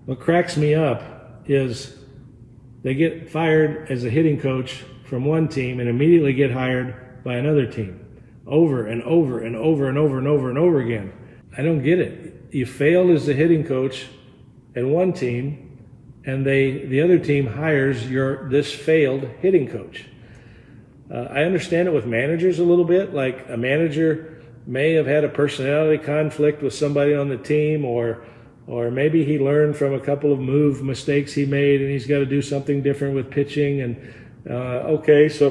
What cracks me up is they get fired as a hitting coach from one team and immediately get hired by another team over and over and over and over and over and over again. I don't get it. You failed as a hitting coach at one team, and the other team hires this failed hitting coach. I understand it with managers a little bit. Like, a manager may have had a personality conflict with somebody on the team, or maybe he learned from a couple of move mistakes he made, and he's got to do something different with pitching. And okay, so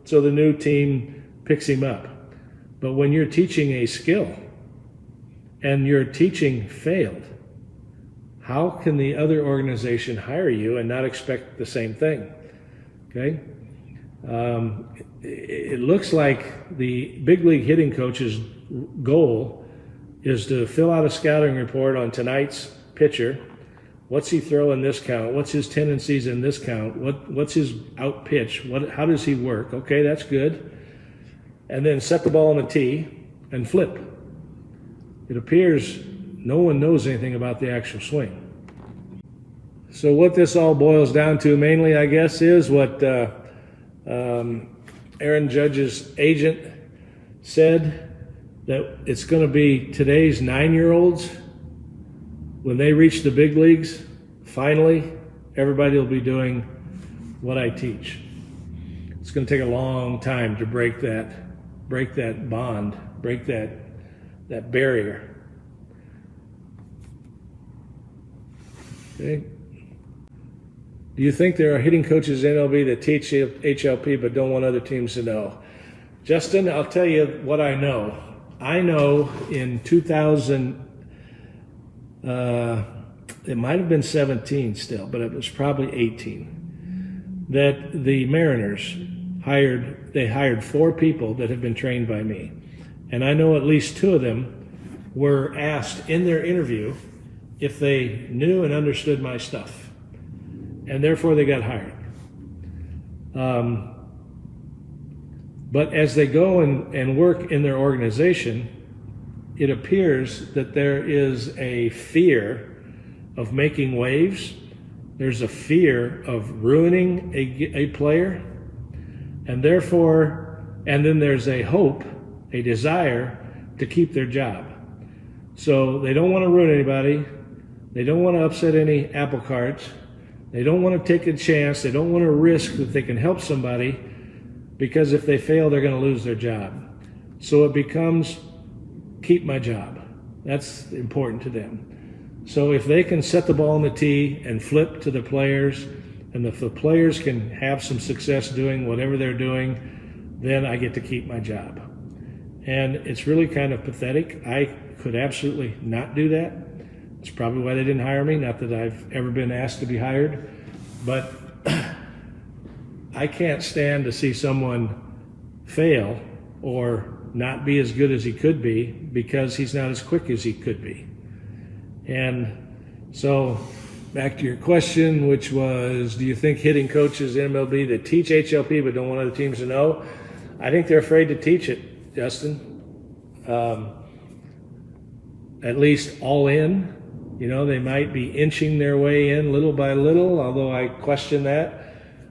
the new team picks him up. But when you're teaching a skill and your teaching failed, how can the other organization hire you and not expect the same thing? Okay? It looks like the big league hitting coach's goal is to fill out a scouting report on tonight's pitcher. What's he throw in this count? What's his tendencies in this count? What's his out pitch? How does he work? Okay, that's good. And then set the ball on the tee and flip. It appears no one knows anything about the actual swing. So what this all boils down to mainly, I guess, is what Aaron Judge's agent said, that it's going to be today's 9-year-olds. When they reach the big leagues, finally, everybody will be doing what I teach. It's going to take a long time to break that bond, break that barrier. Okay. Do you think there are hitting coaches in MLB that teach HLP but don't want other teams to know? Justin, I'll tell you what I know. I know in 2000, it might have been 17 still, but it was probably 18, that the Mariners hired 4 people that have been trained by me. And I know at least 2 of them were asked in their interview if they knew and understood my stuff. And therefore they got hired. But as they go and work in their organization, it appears that there is a fear of making waves. There's a fear of ruining a player. And then there's a hope, a desire to keep their job. So they don't want to ruin anybody. They don't want to upset any apple carts. They don't want to take a chance. They don't want to risk that they can help somebody, because if they fail, they're going to lose their job. So it becomes, keep my job. That's important to them. So if they can set the ball on the tee and flip to the players, and if the players can have some success doing whatever they're doing, then I get to keep my job. And it's really kind of pathetic. I could absolutely not do that. It's probably why they didn't hire me, not that I've ever been asked to be hired. But I can't stand to see someone fail or not be as good as he could be because he's not as quick as he could be. And so back to your question, which was, do you think hitting coaches in MLB that teach HLP but don't want other teams to know? I think they're afraid to teach it, Justin. At least all in. You know, they might be inching their way in little by little, although I question that.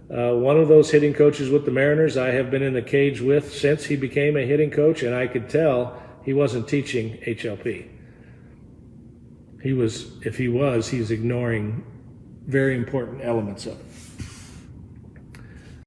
One of those hitting coaches with the Mariners I have been in the cage with since he became a hitting coach, and I could tell he wasn't teaching HLP. If he was, he's ignoring very important elements of it.